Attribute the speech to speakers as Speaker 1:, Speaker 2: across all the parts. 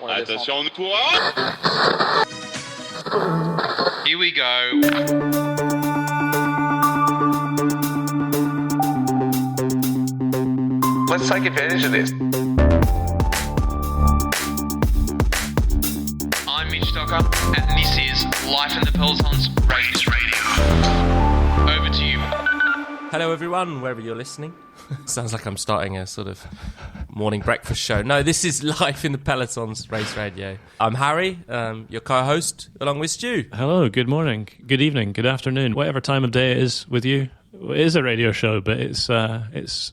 Speaker 1: Attention, on courant. Here we go.
Speaker 2: Let's take advantage of this.
Speaker 1: I'm Mitch Docker, and this is Life in the Peloton's Race Radio. Over to you.
Speaker 3: Hello everyone, wherever you're listening. Sounds like I'm starting a sort of morning breakfast show. No, this is Life in the Peloton's Race Radio. I'm Harry, your co-host, along with Stu.
Speaker 4: Hello, good morning, good evening, good afternoon, whatever time of day it is with you. It is a radio show, but it's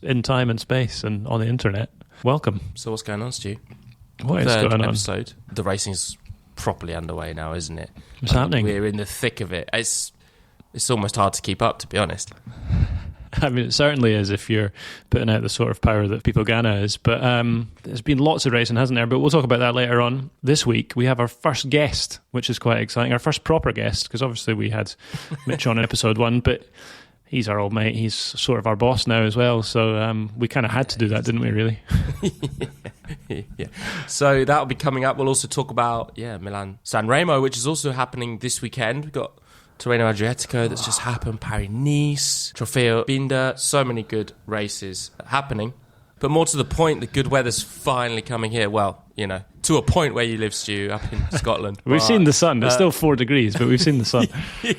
Speaker 4: in time and space and on the internet. Welcome.
Speaker 3: So what's going on, Stu?
Speaker 4: What is going on?
Speaker 3: Episode. The racing's properly underway now, isn't it?
Speaker 4: What's happening?
Speaker 3: We're in the thick of it. It's almost hard to keep up, to be honest.
Speaker 4: I mean, it certainly is if you're putting out the sort of power that People Ghana is. But there's been lots of racing, hasn't there? But we'll talk about that later on. This week, we have our first guest, which is quite exciting. Our first proper guest, because obviously we had Mitch on in episode 1, but he's our old mate. He's sort of our boss now as well. So we kind of had to do that, didn't we, really?
Speaker 3: Yeah. So that'll be coming up. We'll also talk about, Milan San Remo, which is also happening this weekend. We've got Tirreno Adriatico that's just happened, Paris-Nice, Trofeo Binda, so many good races happening. But more to the point, the good weather's finally coming here. Well, to a point where you live, Stu, up in Scotland.
Speaker 4: We've seen the sun. It's still 4 degrees, but we've seen the sun.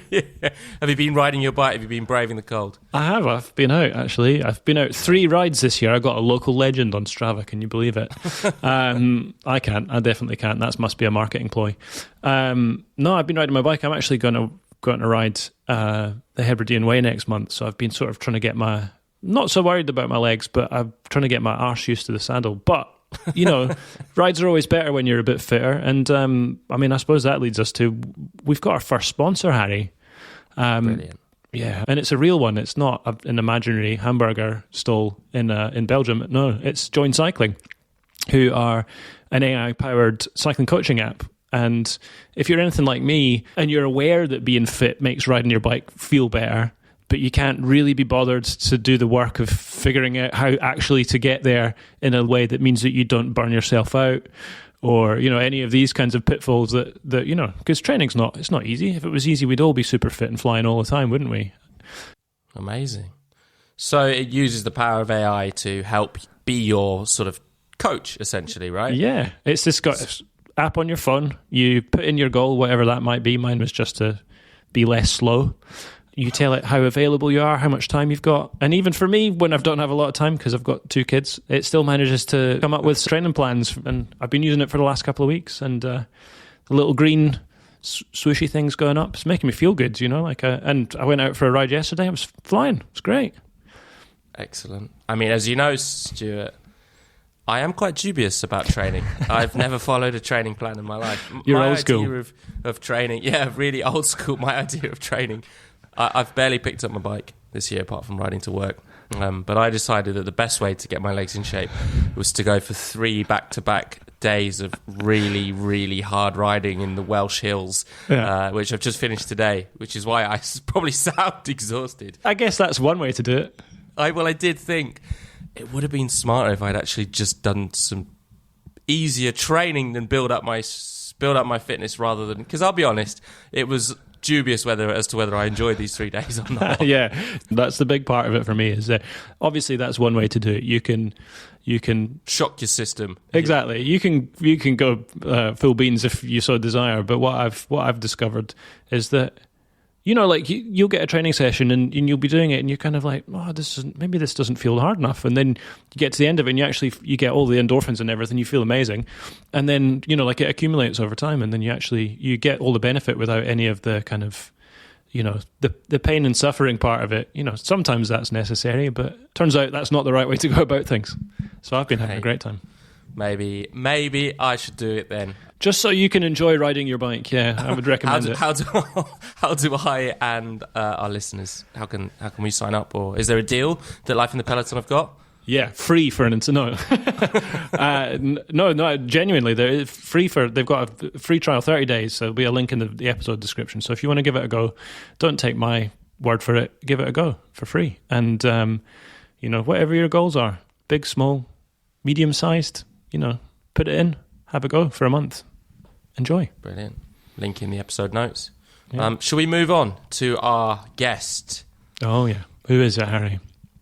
Speaker 3: Yeah. Have you been riding your bike? Have you been braving the cold?
Speaker 4: I have. I've been out, actually. I've been out 3 rides this year. I got a local legend on Strava. Can you believe it? I can't. I definitely can't. That must be a marketing ploy. No, I've been riding my bike. I'm actually going to ride the Hebridean Way next month. So I've been sort of trying to get not so worried about my legs, but I'm trying to get my arse used to the saddle. But, rides are always better when you're a bit fitter. And, I suppose that leads us to, we've got our first sponsor, Harry.
Speaker 3: Brilliant.
Speaker 4: Yeah, and it's a real one. It's not an imaginary hamburger stall in Belgium. No, it's Join Cycling, who are an AI-powered cycling coaching app. And if you're anything like me and you're aware that being fit makes riding your bike feel better, but you can't really be bothered to do the work of figuring out how actually to get there in a way that means that you don't burn yourself out, or any of these kinds of pitfalls that because training's it's not easy. If it was easy, we'd all be super fit and flying all the time, wouldn't we?
Speaker 3: Amazing. So it uses the power of AI to help be your sort of coach, essentially, right?
Speaker 4: Yeah, it's this app on your phone. You put in your goal, whatever that might be. Mine was just to be less slow. You tell it how available you are, how much time you've got. And even for me, when I don't have a lot of time, because I've got 2 kids, it still manages to come up with training plans. And I've been using it for the last couple of weeks. And the little green swooshy thing's going up. It's making me feel good, and I went out for a ride yesterday. I was flying. It was great.
Speaker 3: Excellent. I mean, as you know, Stuart, I am quite dubious about training. I've never followed a training plan in my life.
Speaker 4: You're
Speaker 3: my
Speaker 4: old school.
Speaker 3: idea of training, really old school. My idea of training, I've barely picked up my bike this year, apart from riding to work. But I decided that the best way to get my legs in shape was to go for 3 back-to-back days of really, really hard riding in the Welsh hills, which I've just finished today, which is why I probably sound exhausted.
Speaker 4: I guess that's one way to do it.
Speaker 3: I did think it would have been smarter if I'd actually just done some easier training than build up my fitness rather than, because I'll be honest, it was dubious as to whether I enjoyed these 3 days or not.
Speaker 4: Yeah, that's the big part of it for me. Is that obviously that's one way to do it. You can
Speaker 3: shock your system.
Speaker 4: Exactly. You can go full beans if you so desire. But what I've discovered is that you'll get a training session and you'll be doing it and you're kind of like, maybe this doesn't feel hard enough. And then you get to the end of it and you get all the endorphins and everything. You feel amazing. And then, it accumulates over time. And then you get all the benefit without any of the kind of, the pain and suffering part of it. Sometimes that's necessary, but turns out that's not the right way to go about things. So I've been having a great time.
Speaker 3: Maybe I should do it then.
Speaker 4: Just so you can enjoy riding your bike, yeah, I would recommend it.
Speaker 3: How do I and our listeners, how can we sign up? Or is there a deal that Life in the Peloton have got?
Speaker 4: Yeah, free for an instant. No. No, genuinely, they're free they've got a free trial, 30 days, so there'll be a link in the episode description. So if you want to give it a go, don't take my word for it, give it a go for free. And, whatever your goals are, big, small, medium-sized, put it in. have a go for a month. Enjoy.
Speaker 3: Brilliant. Link in the episode notes.
Speaker 4: Yeah.
Speaker 3: Shall we move on to our guest?
Speaker 4: Oh, yeah. Who is it, Harry?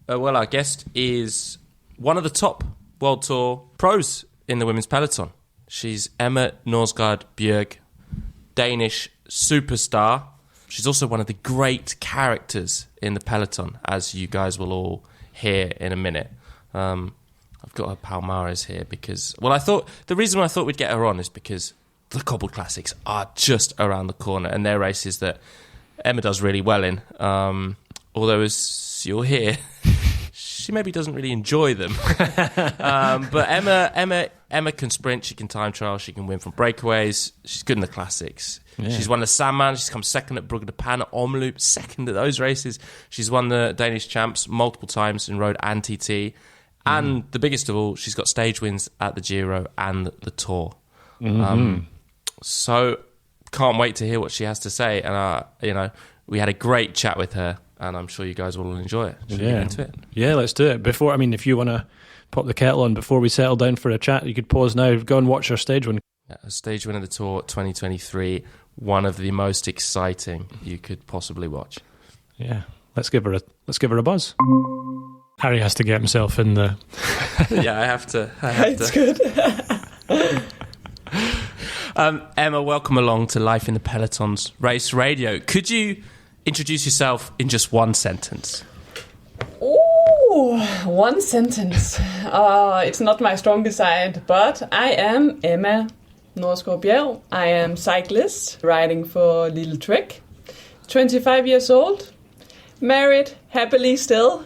Speaker 3: Well, our guest is one of the top World Tour pros in the women's peloton. She's Emma Norsgaard Bjerg, Danish superstar. She's also one of the great characters in the peloton, as you guys will all hear in a minute. I've got her Palmares here because... Well, the reason I thought we'd get her on is because the Cobbled Classics are just around the corner, and they're races that Emma does really well in. Although, as you'll hear, she maybe doesn't really enjoy them. But Emma can sprint, she can time trial, she can win from breakaways. She's good in the classics. Yeah. She's won the Sandman. She's come second at Brugge de Pan, at Omloop, second at those races. She's won the Danish champs multiple times in road and TT. And the biggest of all, she's got stage wins at the Giro and the Tour. So can't wait to hear what she has to say. And we had a great chat with her, and I'm sure you guys will enjoy it. Should we get into it?
Speaker 4: Yeah, let's do it. If you want to pop the kettle on before we settle down for a chat, you could pause now. Go and watch her stage win.
Speaker 3: Yeah, a stage win of the Tour 2023, one of the most exciting you could possibly watch.
Speaker 4: Yeah, let's give her a buzz. Harry has to get himself in the...
Speaker 3: Yeah, I have to.
Speaker 5: It's good.
Speaker 3: Emma, welcome along to Life in the Peloton's Race Radio. Could you introduce yourself in just one sentence?
Speaker 5: Ooh, one sentence. It's not my strongest side, but I am Emma Norsgaard Bjerg. I am cyclist, riding for Lidl-Trek. 25 years old, married, happily still.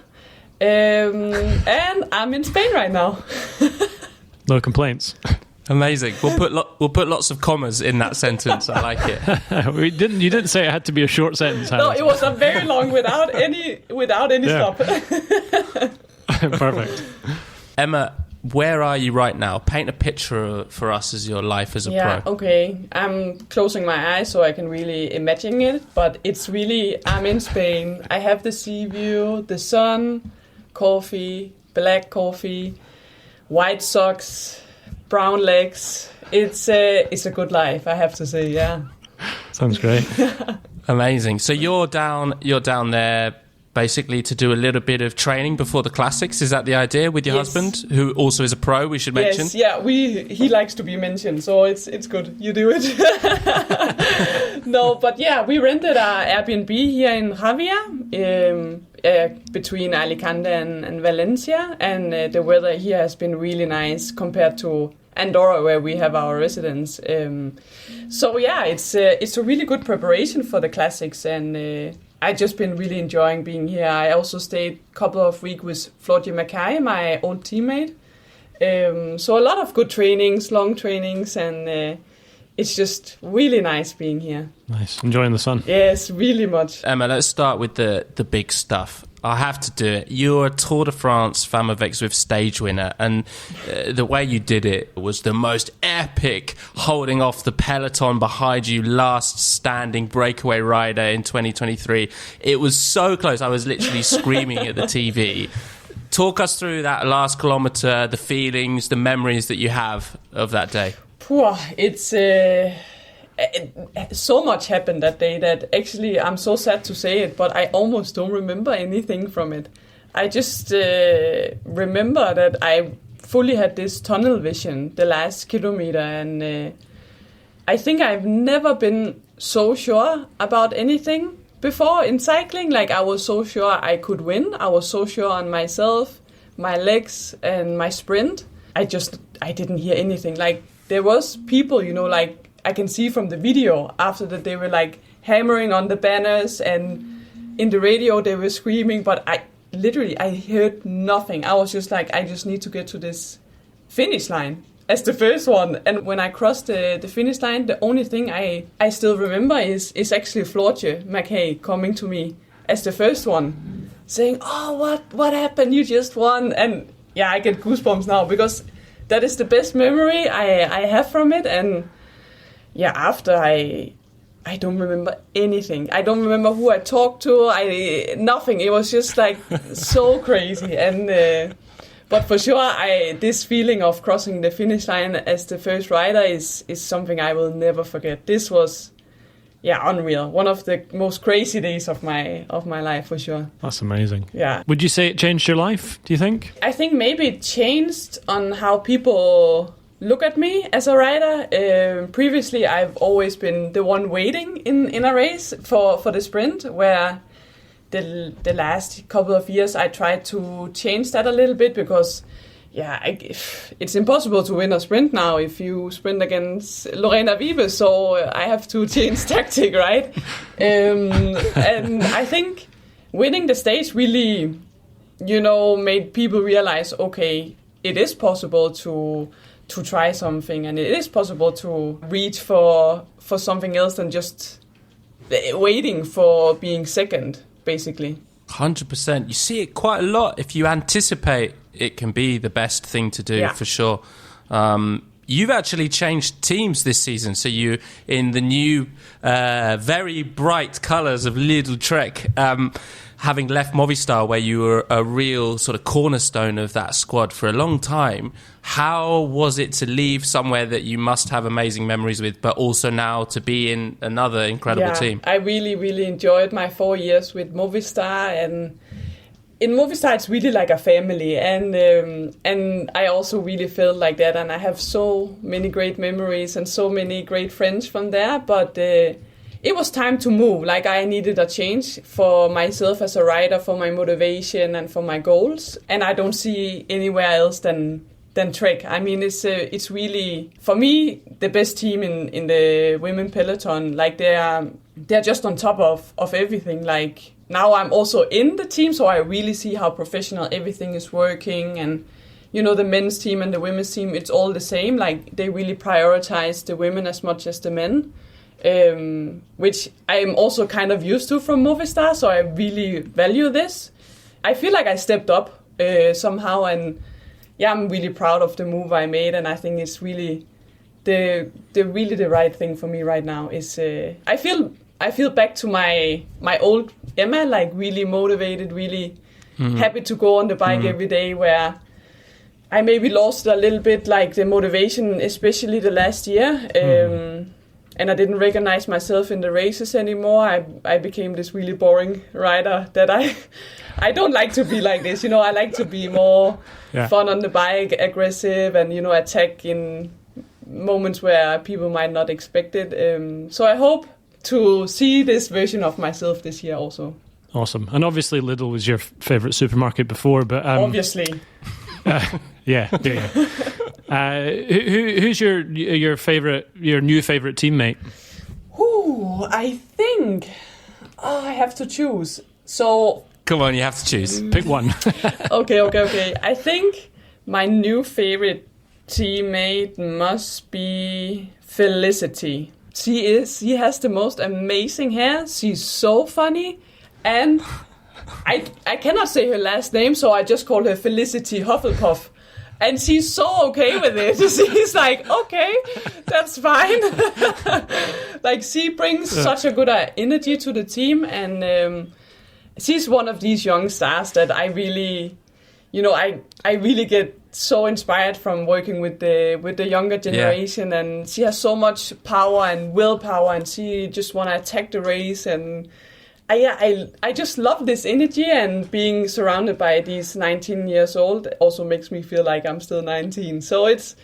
Speaker 5: And I'm in Spain right now.
Speaker 4: No complaints.
Speaker 3: Amazing. We'll put lots of commas in that sentence. I like it.
Speaker 4: You didn't say it had to be a short sentence, Harry.
Speaker 5: No, it was a very long without any stop.
Speaker 4: Perfect.
Speaker 3: Emma, where are you right now? Paint a picture for us as your life as a pro.
Speaker 5: Okay. I'm closing my eyes so I can really imagine it, but it's really, I'm in Spain. I have the sea view, the sun, coffee, black coffee, white socks, brown legs. It's a good life, I have to say. Yeah.
Speaker 4: Sounds great.
Speaker 3: Amazing. So you're down there basically to do a little bit of training before the classics. Is that the idea with your husband, who also is a pro? We should mention.
Speaker 5: Yes. Yeah. He likes to be mentioned, so it's good. You do it. No, but yeah, we rented our Airbnb here in Javia. Between Alicante and Valencia, and the weather here has been really nice compared to Andorra, where we have our residence. So yeah, it's a really good preparation for the classics, and I've just been really enjoying being here. I also stayed a couple of weeks with Floortje Mackay, my old teammate. So a lot of good trainings, long trainings, and it's just really nice being here.
Speaker 4: Nice. Enjoying the sun.
Speaker 5: Yes, really much.
Speaker 3: Emma, let's start with the big stuff. I have to do it. You're a Tour de France Femmes with stage winner, and the way you did it was the most epic, holding off the peloton behind you, last standing breakaway rider in 2023. It was so close. I was literally screaming at the TV. Talk us through that last kilometre, the feelings, the memories that you have of that day.
Speaker 5: It's so much happened that day that actually I'm so sad to say it, but I almost don't remember anything from it. I just remember that I fully had this tunnel vision the last kilometer, and I think I've never been so sure about anything before in cycling. Like, I was so sure I could win. I was so sure on myself, my legs, and my sprint. I didn't hear anything. Like, there was people, like I can see from the video after that they were like hammering on the banners, and in the radio they were screaming, but I heard nothing. I was just like, I just need to get to this finish line as the first one. And when I crossed the finish line, the only thing I still remember is actually Floortje Mackay coming to me as the first one, saying, "Oh, what happened? You just won." And yeah, I get goosebumps now because that is the best memory I have from it. And yeah, after I don't remember anything. I don't remember who I talked to. Nothing. It was just like so crazy. And But for sure, this feeling of crossing the finish line as the first rider is something I will never forget. This was, unreal. One of the most crazy days of my life, for sure.
Speaker 4: That's amazing.
Speaker 5: Yeah.
Speaker 4: Would you say it changed your life, do you think?
Speaker 5: I think maybe it changed on how people look at me as a rider. Previously, I've always been the one waiting in a race for the sprint, where the last couple of years I tried to change that a little bit because, it's impossible to win a sprint now if you sprint against Lorena Wiebe, so I have to change tactic, right? And I think winning the stage really, made people realize, okay, it is possible to try something, and it is possible to reach for something else than just waiting for being second, basically.
Speaker 3: 100%. You see it quite a lot. If you anticipate, it can be the best thing to do, for sure. You've actually changed teams this season, so you in the new, very bright colours of Lidl-Trek, having left Movistar, where you were a real sort of cornerstone of that squad for a long time. How was it to leave somewhere that you must have amazing memories with, but also now to be in another incredible team?
Speaker 5: I really, really enjoyed my 4 years with Movistar, and in Movistar it's really like a family, and I also really felt like that, and I have so many great memories and so many great friends from there, but it was time to move. Like, I needed a change for myself as a rider, for my motivation and for my goals, and I don't see anywhere else than Trek. I mean, it's really, for me, the best team in the women peloton. Like, they're just on top of everything. Like, now I'm also in the team, so I really see how professional everything is working, and the men's team and the women's team, it's all the same. Like, they really prioritize the women as much as the men, which I'm also kind of used to from Movistar, so I really value this. I feel like I stepped up somehow, and I'm really proud of the move I made, and I think it's really the right thing for me right now. Is I feel back to my old Emma, like really motivated, really happy to go on the bike every day, where I maybe lost a little bit like the motivation, especially the last year. And I didn't recognize myself in the races anymore. I became this really boring rider that I don't like to be like this. I like to be more fun on the bike, aggressive, and, attack in moments where people might not expect it. So I hope to see this version of myself this year also.
Speaker 4: Awesome. And obviously Lidl was your favourite supermarket before, but...
Speaker 5: obviously.
Speaker 4: Yeah. Who's your new favourite teammate?
Speaker 5: I think I have to choose. So
Speaker 3: Come on, you have to choose.
Speaker 4: Pick one.
Speaker 5: Okay. I think my new favourite teammate must be Felicity. She has the most amazing hair. She's so funny, and I cannot say her last name, so I just call her Felicity Hufflepuff. And she's so okay with it. She's like, okay, that's fine. Like, she brings such a good energy to the team, and she's one of these young stars that I really, I really get so inspired from working with the younger generation. And she has so much power and willpower, and she just want to attack the race. And I just love this energy, and being surrounded by these 19 years old also makes me feel like I'm still 19. So it's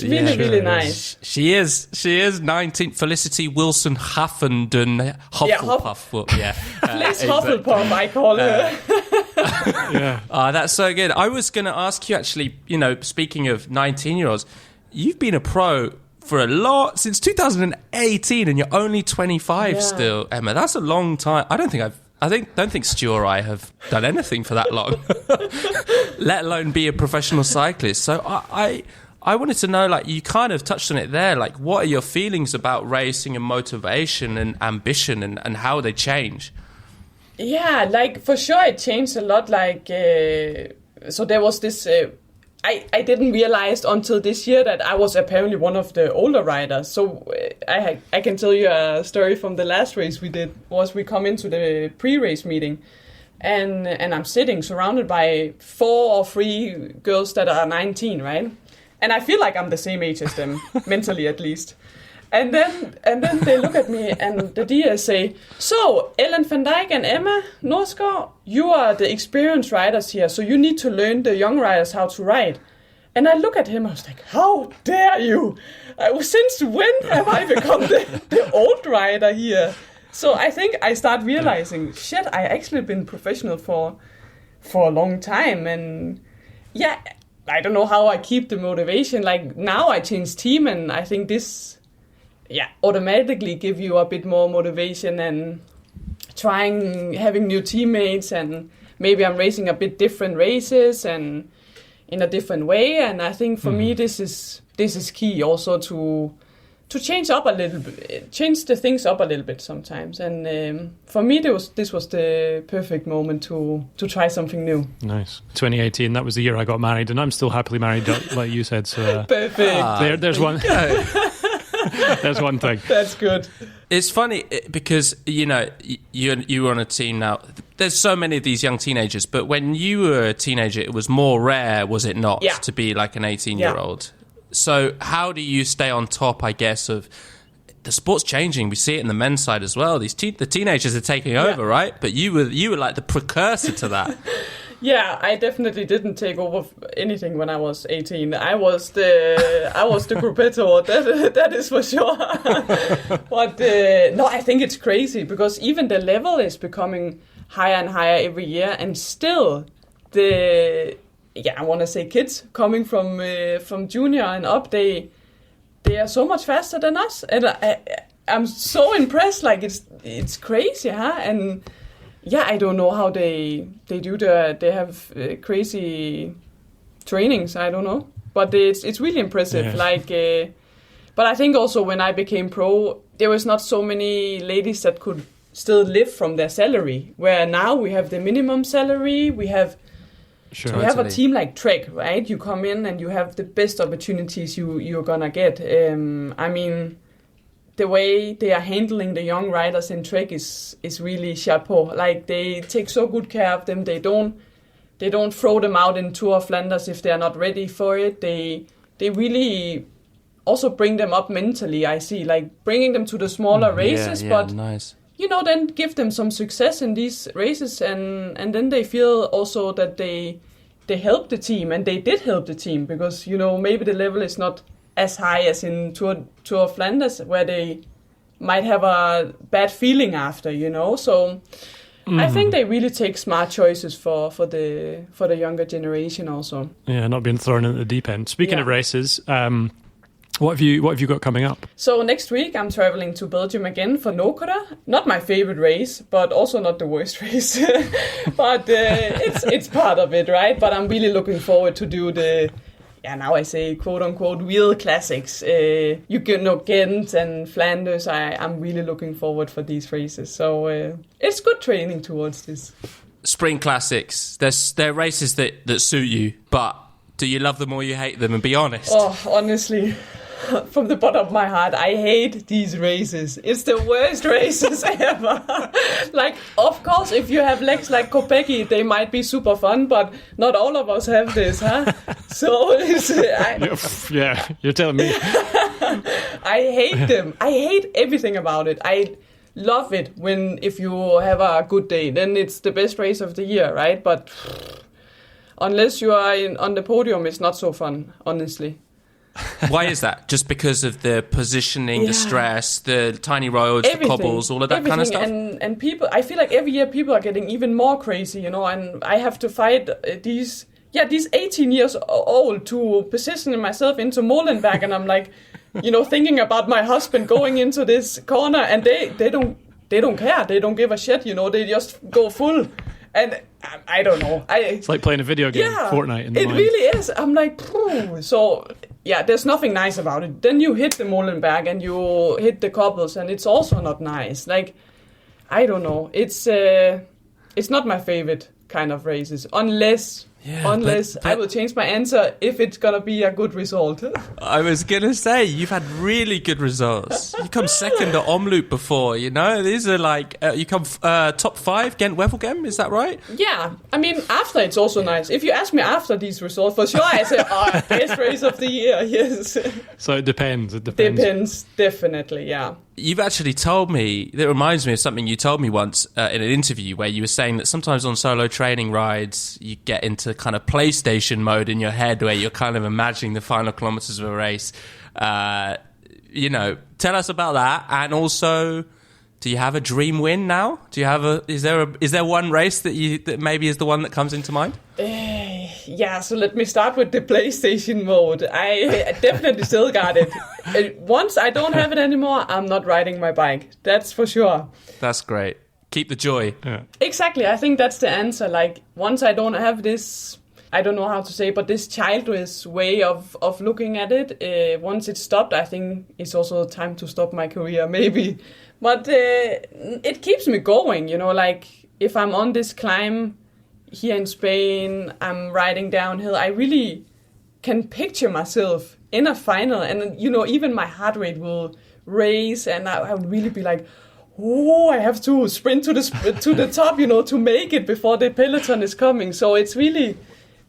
Speaker 5: really nice.
Speaker 3: She is 19. Felicity Wilson Huffenden Hufflepuff.
Speaker 5: Fliss Hufflepuff, I call her.
Speaker 3: That's so good. I was going to ask you, actually, speaking of 19-year-olds, you've been a pro for a lot since 2018, and you're only 25 still, Emma. That's a long time. I don't think Stu or I have done anything for that long, let alone be a professional cyclist. So I wanted to know, like, you kind of touched on it there, like, what are your feelings about racing and motivation and ambition, and how they change?
Speaker 5: Yeah, like, for sure it changed a lot. Like, so there was this... I didn't realize until this year that I was apparently one of the older riders. So I can tell you a story from the last race we did. We come into the pre-race meeting, and I'm sitting surrounded by 4 or 3 girls that are 19, right? And I feel like I'm the same age as them, mentally at least. And then they look at me and the DS say, "So, Ellen van Dijk and Emma Norsgaard, you are the experienced riders here, so you need to learn the young riders how to ride." And I look at him, I was like, "How dare you? Since when have I become the old rider here?" So I think I start realizing, shit, I actually been professional for a long time. And yeah, I don't know how I keep the motivation. Like now I change team and I think this automatically give you a bit more motivation and having new teammates, and maybe I'm racing a bit different races and in a different way. And I think for me this is key also to change up a little bit, change the things up a little bit sometimes. And for me this was the perfect moment to try something new.
Speaker 4: Nice. 2018, that was the year I got married, and I'm still happily married, like you said. So
Speaker 5: perfect.
Speaker 4: There's one. There's one thing.
Speaker 5: That's good.
Speaker 3: It's funny because, you know, you're on a team now. There's so many of these young teenagers, but when you were a teenager, it was more rare, was it not, to be like an 18-year-old? So how do you stay on top, I guess, of the sport's changing? We see it in the men's side as well. The teenagers are taking over, right? But you were like the precursor to that.
Speaker 5: Yeah, I definitely didn't take over anything when I was 18. I was the gruppetto, that is for sure. But no, I think it's crazy because even the level is becoming higher and higher every year, and still I want to say kids coming from junior and up, they are so much faster than us, and I'm so impressed. Like it's crazy, huh? And yeah, I don't know how they do they have crazy trainings. I don't know, but it's really impressive. Yeah. Like, but I think also when I became pro, there was not so many ladies that could still live from their salary. Where now we have the minimum salary. We have a team like Trek, right? You come in and you have the best opportunities you're gonna get. I mean, the way they are handling the young riders in Trek is really chapeau. Like they take so good care of them. They don't throw them out in Tour of Flanders if they are not ready for it. They really also bring them up mentally. I see, like bringing them to the smaller races, but
Speaker 3: nice.
Speaker 5: You know, then give them some success in these races, and then they feel also that they help the team, and they did help the team because, you know, maybe the level is not as high as in Tour of Flanders, where they might have a bad feeling after, you know. So I think they really take smart choices for the younger generation also.
Speaker 4: Yeah, not being thrown into the deep end. Speaking of races, what have you got coming up?
Speaker 5: So next week I'm traveling to Belgium again for Norsgaard. Not my favorite race, but also not the worst race. But it's part of it, right? But I'm really looking forward to do the, now I say quote-unquote real classics. You know, Ghent and Flanders. I'm really looking forward for these races. So it's good training towards this.
Speaker 3: Spring classics. They're races that suit you, but do you love them or you hate them? And be honest.
Speaker 5: Oh, honestly, from the bottom of my heart, I hate these races. It's the worst races ever. Like, of course, if you have legs like Kopecky, they might be super fun, but not all of us have this, huh? So,
Speaker 4: yeah, you're telling me.
Speaker 5: I hate them. I hate everything about it. I love it if you have a good day, then it's the best race of the year, right? But unless you are on the podium, it's not so fun, honestly.
Speaker 3: Why is that? Just because of the positioning, the stress, the tiny roads, the cobbles, all of that kind of stuff?
Speaker 5: And people, I feel like every year people are getting even more crazy, you know, and I have to fight these 18 years old to position myself into Molenberg, and I'm like, you know, thinking about my husband going into this corner, and they don't care, they don't give a shit, you know, they just go full. And I don't know.
Speaker 4: It's like playing a video game, Fortnite. In the mind.
Speaker 5: Really is. I'm like, so there's nothing nice about it. Then you hit the Molenberg and you hit the cobbles, and it's also not nice. Like, I don't know. It's not my favorite kind of races, unless unless I will change my answer if it's gonna be a good result.
Speaker 3: I was gonna say you've had really good results. You come second at Omloop before, you know. These are like you come top 5 Ghent-Wevelgem. Is that right?
Speaker 5: Yeah, I mean after it's also nice. If you ask me after these results, for sure I say, best race of the year. Yes.
Speaker 4: So it depends.
Speaker 5: Depends, definitely. Yeah.
Speaker 3: You've actually told me, that reminds me of something you told me once in an interview where you were saying that sometimes on solo training rides, you get into kind of PlayStation mode in your head where you're kind of imagining the final kilometers of a race. You know, tell us about that. And also, do you have a dream win now? Is there one race that maybe is the one that comes into mind?
Speaker 5: Yeah, so let me start with the PlayStation mode. I definitely still got it. Once I don't have it anymore, I'm not riding my bike. That's for sure.
Speaker 3: That's great. Keep the joy.
Speaker 4: Yeah.
Speaker 5: Exactly. I think that's the answer. Like, once I don't have this, I don't know how to say, but this childish way of looking at it, once it's stopped, I think it's also time to stop my career, maybe. But it keeps me going, you know, like if I'm on this climb here in Spain, I'm riding downhill, I really can picture myself in a final, and you know, even my heart rate will raise, and I would really be like, oh, I have to sprint to the top, you know, to make it before the peloton is coming. So it's really,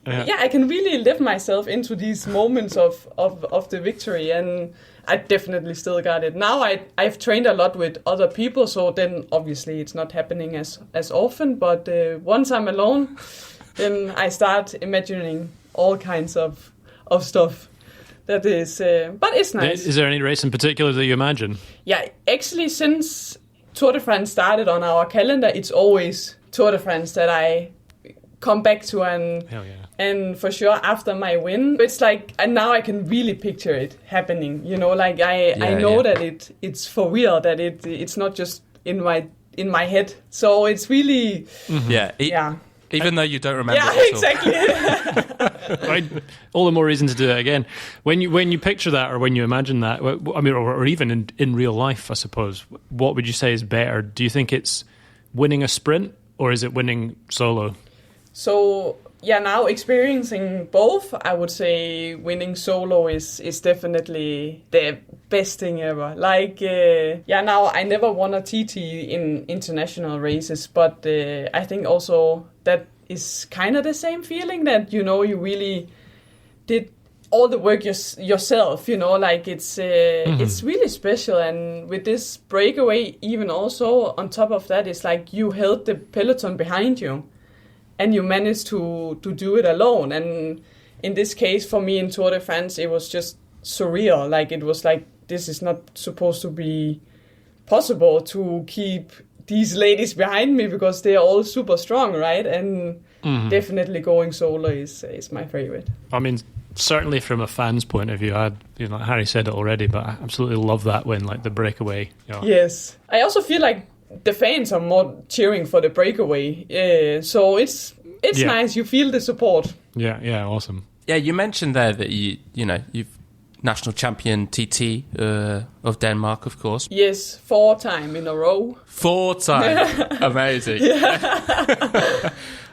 Speaker 5: I can really live myself into these moments of the victory, and I definitely still got it. Now I've trained a lot with other people, so then obviously it's not happening as often, but once I'm alone, then I start imagining all kinds of stuff. That is, but it's nice.
Speaker 4: Is there any race in particular that you imagine?
Speaker 5: Yeah, actually since Tour de France started on our calendar, it's always Tour de France that I come back to, and for sure after my win, it's like, and now I can really picture it happening, you know, like I know that it's for real, that it's not just in my head, so it's really even though you don't remember exactly.
Speaker 4: Right. All the more reason to do it again. When you picture that, or when you imagine that, I mean, or even in real life, I suppose, what would you say is better? Do you think it's winning a sprint, or is it winning solo?
Speaker 5: So now experiencing both, I would say winning solo is definitely the best thing ever. Like, now I never won a TT in international races, but I think also that is kind of the same feeling, that, you know, you really did all the work yourself, you know, like it's really special. And with this breakaway, even also on top of that, it's like you held the peloton behind you, and you managed to do it alone. And in this case, for me in Tour de France, it was just surreal. Like, it was like, this is not supposed to be possible to keep these ladies behind me, because they're all super strong, right? And definitely going solo is my favorite.
Speaker 4: I mean, certainly from a fan's point of view, Harry said it already, but I absolutely love that win, like the breakaway. You know.
Speaker 5: Yes. I also feel like the fans are more cheering for the breakaway, so it's nice. You feel the support.
Speaker 4: Yeah, awesome.
Speaker 3: Yeah, you mentioned there that you've national champion TT of Denmark, of course.
Speaker 5: Yes, 4 times in a row.
Speaker 3: 4 times, amazing.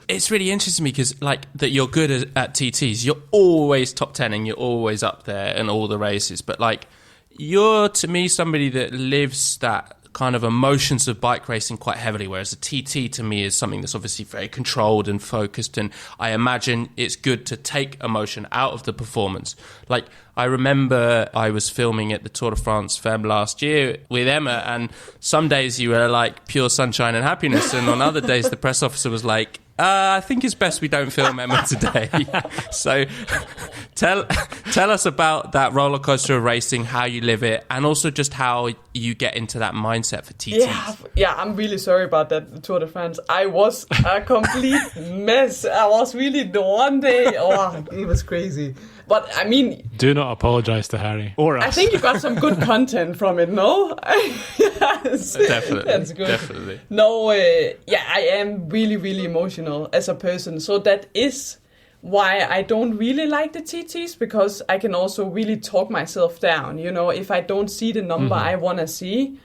Speaker 3: It's really interesting to me because, like, that you're good at TTs. You're always top 10 and you're always up there in all the races. But, like, you're, to me, somebody that lives that kind of emotions of bike racing quite heavily, whereas a TT to me is something that's obviously very controlled and focused, and I imagine it's good to take emotion out of the performance. Like, I remember I was filming at the Tour de France Femmes last year with Emma, and some days you were like pure sunshine and happiness, and on other days the press officer was like, I think it's best we don't film Emma today. So tell us about that roller coaster of racing, how you live it, and also just how you get into that mindset for TTs.
Speaker 5: Yeah, I'm really sorry about that Tour de France. I was a complete mess. I was really the one day. It was crazy. But I mean,
Speaker 4: do not apologize to Harry or us.
Speaker 5: I think you got some good content from it, no? Yes,
Speaker 3: definitely.
Speaker 5: That's good.
Speaker 3: Definitely.
Speaker 5: No, I am really, really emotional as a person. So that is why I don't really like the TTs, because I can also really talk myself down. You know, if I don't see the number I want to see,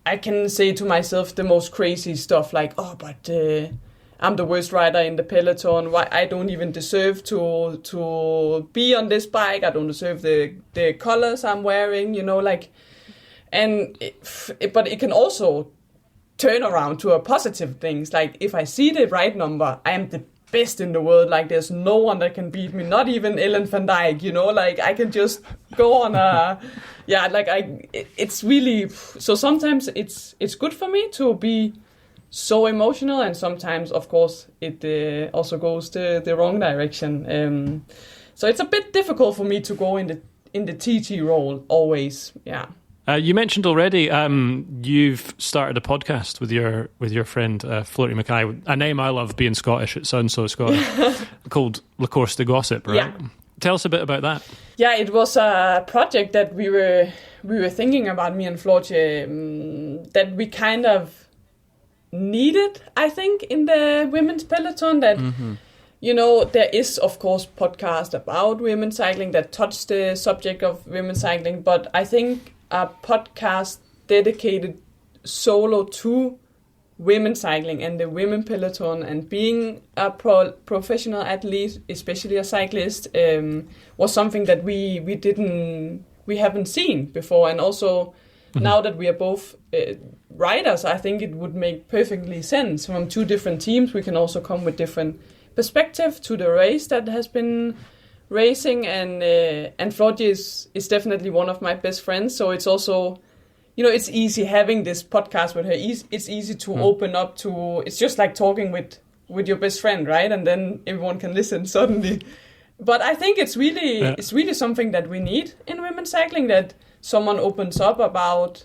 Speaker 5: I can say to myself the most crazy stuff like, but I'm the worst rider in the peloton. Why I don't even deserve to be on this bike. I don't deserve the colors I'm wearing. But it can also turn around to a positive things. Like if I see the right number, I am the best in the world. Like there's no one that can beat me. Not even Ellen van Dijk. Like I can just go on a. Yeah, like it's really. So sometimes it's good for me to be so emotional, and sometimes, of course, it also goes the wrong direction. So it's a bit difficult for me to go in the TT role always. Yeah.
Speaker 4: You mentioned already you've started a podcast with your friend Floaty Mackay, a name I love being Scottish. It sounds so Scottish. Called La Course de Gossip, right?
Speaker 5: Yeah.
Speaker 4: Tell us a bit about that.
Speaker 5: Yeah, it was a project that we were thinking about, me and Floaty, that we kind of needed, I think, in the women's peloton. That there is, of course, podcast about women's cycling that touch the subject of women's cycling, but I think a podcast dedicated solo to women's cycling and the women peloton and being a professional athlete, especially a cyclist, was something that we haven't seen before. And also now that we are both riders, I think it would make perfectly sense. From two different teams, we can also come with different perspective to the race that has been racing, and Floaty is definitely one of my best friends, so it's also, it's easy having this podcast with her. It's easy to open up to. It's just like talking with your best friend, right? And then everyone can listen suddenly. But I think it's really something that we need in women's cycling, that someone opens up about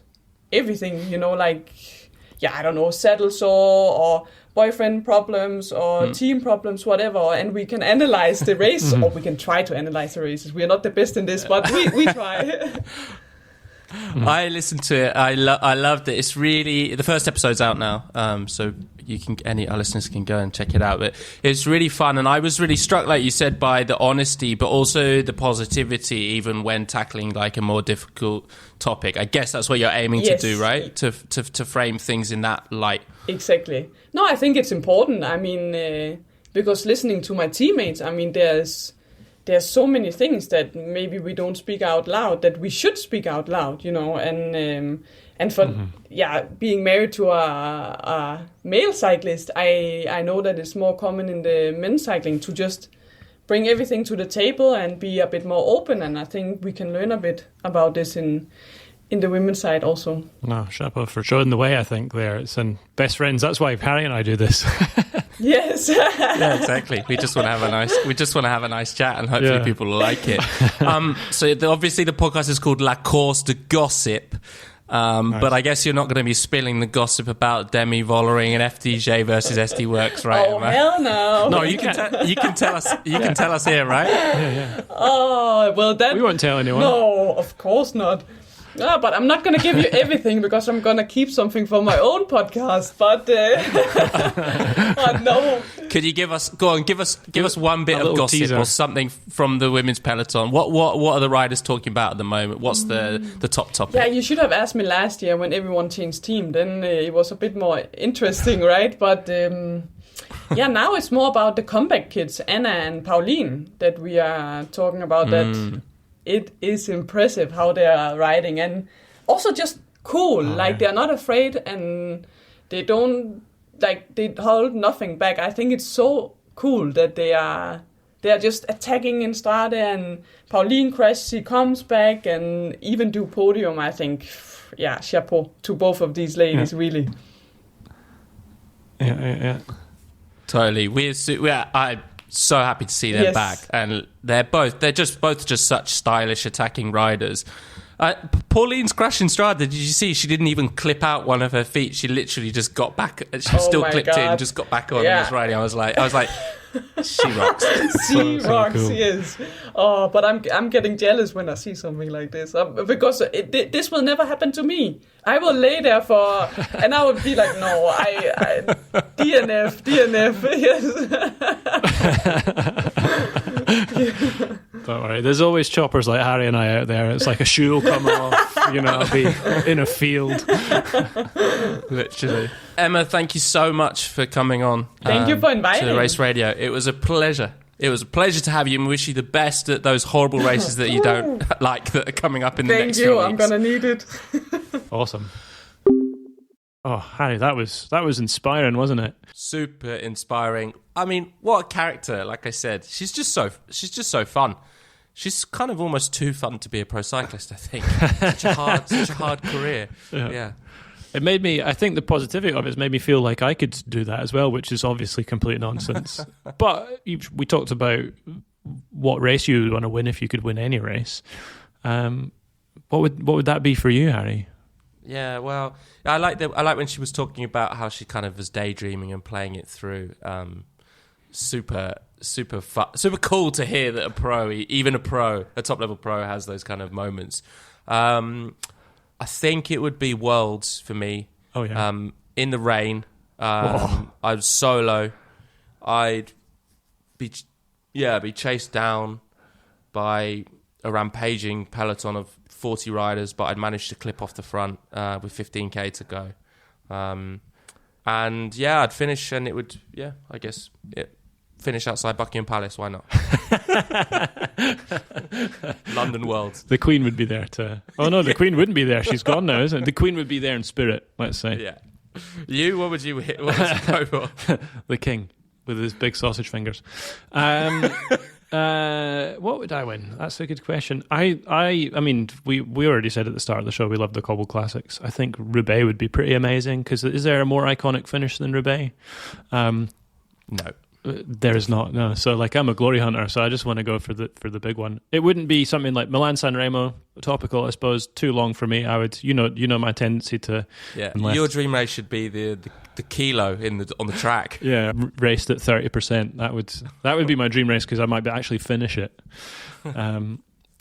Speaker 5: everything, I don't know, saddle sore or boyfriend problems or team problems, whatever, and we can analyze the race, or we can try to analyze the races. We are not the best in this, but we try.
Speaker 3: I listened to it. I loved it. It's really, the first episode's out now, so our listeners can go and check it out. But it's really fun, and I was really struck, like you said, by the honesty, but also the positivity, even when tackling like a more difficult topic. I guess that's what you're aiming to do, right? To frame things in that light. Exactly.
Speaker 5: No, I think it's important. I mean, because listening to my teammates, I mean, there's so many things that maybe we don't speak out loud that we should speak out loud, and for being married to a male cyclist, I know that it's more common in the men's cycling to just bring everything to the table and be a bit more open, and I think we can learn a bit about this in the women's side also. No,
Speaker 4: chapeau for showing the way, I think, there. It's in Best Friends. That's why Harry and I do this.
Speaker 5: Yes.
Speaker 3: Yeah, exactly. We just want to have a nice chat, and hopefully people will like it. So obviously the podcast is called La Course de Gossip. Nice. But I guess you're not going to be spilling the gossip about Demi Vollering and FDJ versus SD Works, right?
Speaker 5: Oh, hell no.
Speaker 3: No, you can tell us. You can tell us here, right?
Speaker 4: Yeah.
Speaker 5: Oh, well then
Speaker 4: we won't tell anyone.
Speaker 5: No, of course not. No, but I'm not going to give you everything because I'm going to keep something for my own podcast. But no.
Speaker 3: Could you give us one bit of gossip
Speaker 4: teaser,
Speaker 3: or something from the women's peloton? What are the riders talking about at the moment? What's the top topic?
Speaker 5: Yeah, you should have asked me last year when everyone changed team. Then it was a bit more interesting, right? But now it's more about the comeback kids, Anna and Pauline, that we are talking about. That it is impressive how they are riding, and also just cool. They're not afraid, and they don't they hold nothing back. I think it's so cool that they are just attacking in Strade, and Pauline crashes, she comes back and even do podium. I think, chapeau to both of these ladies, really.
Speaker 4: Yeah.
Speaker 3: Totally. I'm so happy to see them back, and they're both just such stylish attacking riders. Pauline's crash in Strade, did you see? She didn't even clip out one of her feet. She literally just got back. She still clipped it and just got back on and was riding. I was like, she rocks.
Speaker 5: She rocks,
Speaker 4: cool.
Speaker 5: Yes. Oh, but I'm getting jealous when I see something like this because this will never happen to me. I will lay there and I would be like, no, I DNF, yes.
Speaker 4: Don't worry. There's always choppers like Harry and I out there. It's like a shoe will come off. I'll be in a field.
Speaker 3: Literally. Emma, thank you so much for coming on.
Speaker 5: Thank you for inviting
Speaker 3: to the Race Radio. It was a pleasure. It was a pleasure to have you, and wish you the best at those horrible races that you don't like that are coming up in the next few weeks.
Speaker 5: Thank you. I'm gonna need it.
Speaker 4: Awesome. Oh, Harry, that was inspiring, wasn't it?
Speaker 3: Super inspiring. I mean, what a character! Like I said, she's just so fun. She's kind of almost too fun to be a pro cyclist, I think. such a hard career. Yeah.
Speaker 4: It made me, I think the positivity of it made me feel like I could do that as well, which is obviously complete nonsense. But we talked about what race you would want to win if you could win any race. What would that be for you, Harry?
Speaker 3: Yeah, well, I like when she was talking about how she kind of was daydreaming and playing it through. Super fun, super cool to hear that a top level pro has those kind of moments. I think it would be Worlds for me.
Speaker 4: Oh yeah.
Speaker 3: In the rain, I was solo. I'd be chased down by a rampaging peloton of 40 riders, but I'd managed to clip off the front with 15k to go. And yeah, I'd finish, and it would, I guess, finish outside Buckingham Palace. Why not? London Worlds.
Speaker 4: The Queen would be there to... Oh no, the Queen wouldn't be there. She's gone now, isn't it? The Queen would be there in spirit, let's say.
Speaker 3: Yeah. You? What would you go for?
Speaker 4: The King, with his big sausage fingers. What would I win? That's a good question. I mean, we already said at the start of the show we love the Cobbled Classics. I think Roubaix would be pretty amazing, because is there a more iconic finish than Roubaix?
Speaker 3: No.
Speaker 4: There is not, no. So like, I'm a glory hunter, so I just want to go for the big one. It wouldn't be something like Milan-San Remo, topical, I suppose, too long for me. I would, my tendency to...
Speaker 3: Yeah, your dream race should be the kilo on the track.
Speaker 4: Yeah, raced at 30%. That would be my dream race, because I might actually finish it.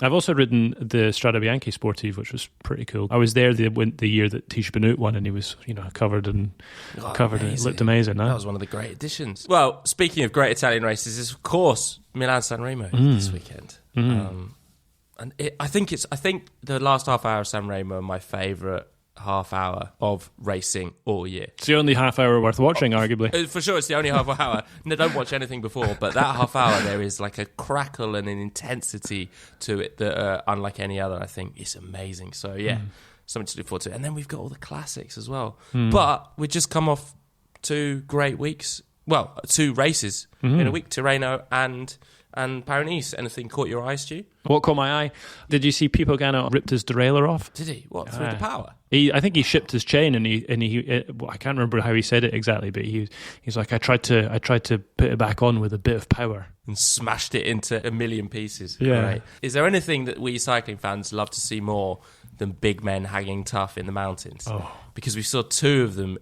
Speaker 4: I've also ridden the Strade Bianche Sportive, which was pretty cool. I was there the year that Tish Benoot won, and he was, covered and it looked amazing.
Speaker 3: That was one of the great additions. Well, speaking of great Italian races, is of course Milan-San Remo this weekend. I think the last half hour of San Remo, my favourite half hour of racing all year.
Speaker 4: It's the only half hour worth watching, arguably.
Speaker 3: For sure, it's the only half hour. No, don't watch anything before, but that half hour, there is like a crackle and an intensity to it that unlike any other, I think, is amazing. So yeah, something to look forward to. And then we've got all the classics as well. But we just come off 2 great weeks. Well, 2 races in a week, Tirreno and Paris-Nice. Anything caught your eye, Stu?
Speaker 4: What caught my eye? Did you see Pipo Gano ripped his derailleur off?
Speaker 3: Did he? What, through the power?
Speaker 4: I think he shipped his chain, and he I can't remember how he said it exactly, but he's like, I tried to put it back on with a bit of power
Speaker 3: and smashed it into a million pieces.
Speaker 4: Yeah.
Speaker 3: Right. Is there anything that we cycling fans love to see more than big men hanging tough in the mountains?
Speaker 4: Oh.
Speaker 3: Because we saw 2 of them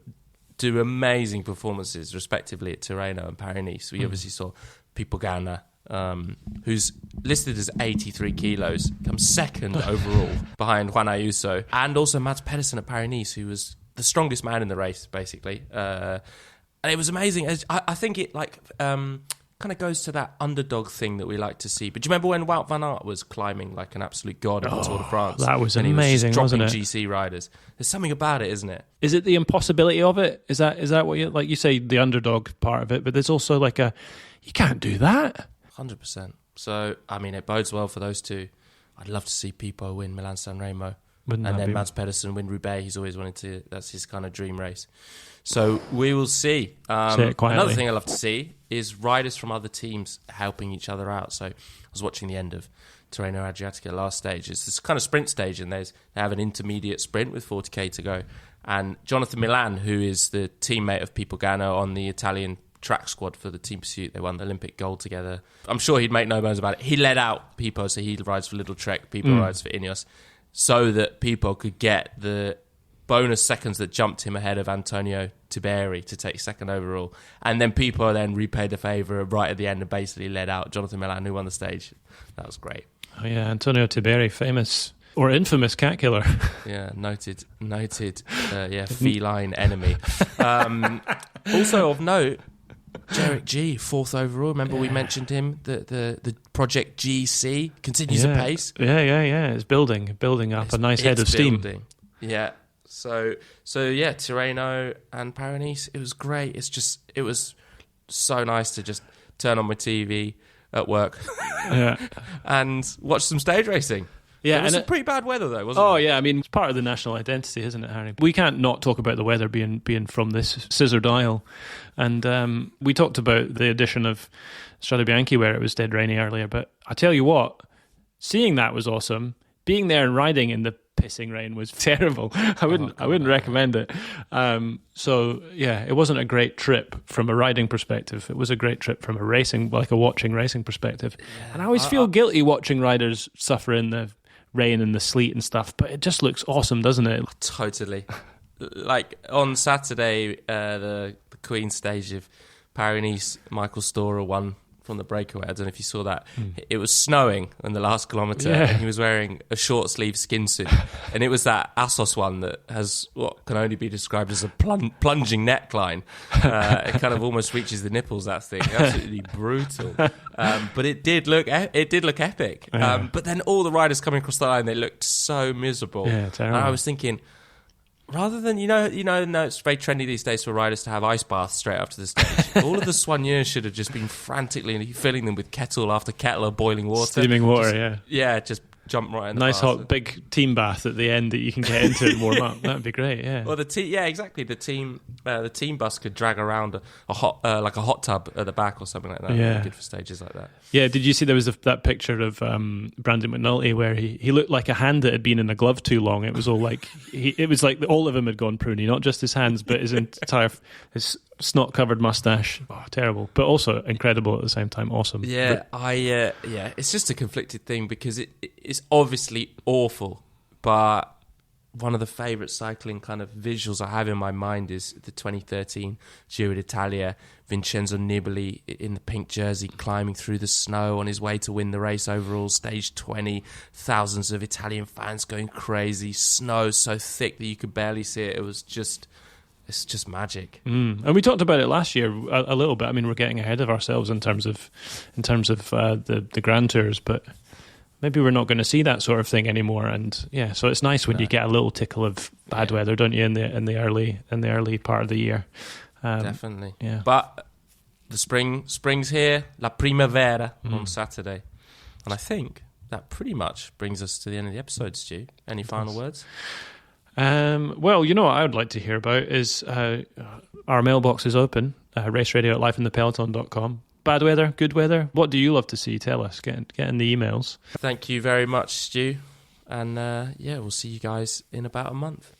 Speaker 3: do amazing performances, respectively, at Tirreno and Paris-Nice. We obviously saw Pipo Gano, who's listed as 83 kilos, comes second overall behind Juan Ayuso, and also Mads Pedersen at Paris-Nice, who was the strongest man in the race, basically. And it was amazing. I think it kind of goes to that underdog thing that we like to see. But do you remember when Wout van Aert was climbing like an absolute god on the Tour de France?
Speaker 4: That was
Speaker 3: and
Speaker 4: amazing,
Speaker 3: he was just dropping
Speaker 4: wasn't it?
Speaker 3: GC riders. There's something about it, isn't it?
Speaker 4: Is it the impossibility of it? Is that what you say, the underdog part of it? But there's also like you can't do that.
Speaker 3: 100%. So, I mean, it bodes well for those 2. I'd love to see Pipo win Milan-San Remo. And then Mads Pedersen win Roubaix. He's always wanted to. That's his kind of dream race. So we will see.
Speaker 4: Say it quietly.
Speaker 3: Another thing I love to see is riders from other teams helping each other out. So I was watching the end of Tirreno Adriatica last stage. It's this kind of sprint stage, and they have an intermediate sprint with 40k to go. And Jonathan Milan, who is the teammate of Pipo Gano on the Italian track squad for the Team Pursuit, they won the Olympic gold together. I'm sure he'd make no bones about it. He led out Pipo, so he rides for Lidl-Trek, Pipo rides for Ineos, so that Pipo could get the bonus seconds that jumped him ahead of Antonio Tiberi to take second overall. And then Pipo then repaid the favour right at the end and basically led out Jonathan Milan, who won the stage. That was great. Oh
Speaker 4: yeah, Antonio Tiberi, famous or infamous cat killer.
Speaker 3: Yeah, noted, feline enemy. Also of note, Jarek G, 4th overall. Remember we mentioned him. The Project GC continues apace.
Speaker 4: Yeah. It's building up a nice head of steam.
Speaker 3: Yeah. So yeah, Tirreno and Paris-Nice. It was great. It was so nice to just turn on my TV at work and watch some stage racing.
Speaker 4: Yeah,
Speaker 3: it was some pretty bad weather though, wasn't it?
Speaker 4: Oh yeah, I mean it's part of the national identity, isn't it, Harry? We can't not talk about the weather being from this scissor dial, and we talked about the addition of Strade Bianche where it was dead rainy earlier. But I tell you what, seeing that was awesome. Being there and riding in the pissing rain was terrible. I wouldn't recommend it. So yeah, it wasn't a great trip from a riding perspective. It was a great trip from a watching racing perspective. Yeah, and I always feel guilty watching riders suffer in the rain and the sleet and stuff, but it just looks awesome, doesn't it?
Speaker 3: Totally. Like on Saturday, the Queen stage of Paris-Nice, Michael Storer won from the breakaway. I don't know if you saw that. It was snowing in the last kilometre, and he was wearing a short sleeve skin suit, and it was that Assos one that has what can only be described as a plunging neckline. It kind of almost reaches the nipples. That thing, absolutely brutal. But it did look epic. But then all the riders coming across the line, they looked so miserable.
Speaker 4: Yeah, terrible.
Speaker 3: And I was thinking, rather than no, it's very trendy these days for riders to have ice baths straight after the stage. All of the soigneurs should have just been frantically filling them with kettle after kettle of boiling water,
Speaker 4: steaming water.
Speaker 3: Just jump right in the
Speaker 4: nice
Speaker 3: bath.
Speaker 4: Hot big team bath at the end that you can get into and warm up. That'd be great. Yeah.
Speaker 3: Well, exactly. The team bus could drag around a hot tub at the back or something like that.
Speaker 4: Yeah,
Speaker 3: good for stages like that.
Speaker 4: Yeah. Did you see there was that picture of Brandon McNulty where he looked like a hand that had been in a glove too long? It was all like it was like all of him had gone pruny, not just his hands, but his entire his snot-covered mustache. Oh, terrible, but also incredible at the same time. Awesome.
Speaker 3: Yeah, it's just a conflicted thing because it's obviously awful, but one of the favourite cycling kind of visuals I have in my mind is the 2013 Giro d'Italia, Vincenzo Nibali in the pink jersey climbing through the snow on his way to win the race overall, stage 20, thousands of Italian fans going crazy, snow so thick that you could barely see it. It's just magic.
Speaker 4: And we talked about it last year a little bit. I mean, we're getting ahead of ourselves in terms of the Grand Tours, but maybe we're not going to see that sort of thing anymore. And yeah, so it's nice when you get a little tickle of bad weather, don't you, in the early part of the year.
Speaker 3: Definitely.
Speaker 4: Yeah.
Speaker 3: But the spring's here, La Primavera on Saturday, and I think that pretty much brings us to the end of the episode. Stu, any final words?
Speaker 4: Well, what I would like to hear about is our mailbox is open, raceradio@lifeinthepeloton.com. Bad weather, good weather, what do you love to see? Tell us, get in the emails.
Speaker 3: Thank you very much, Stu, and we'll see you guys in about a month.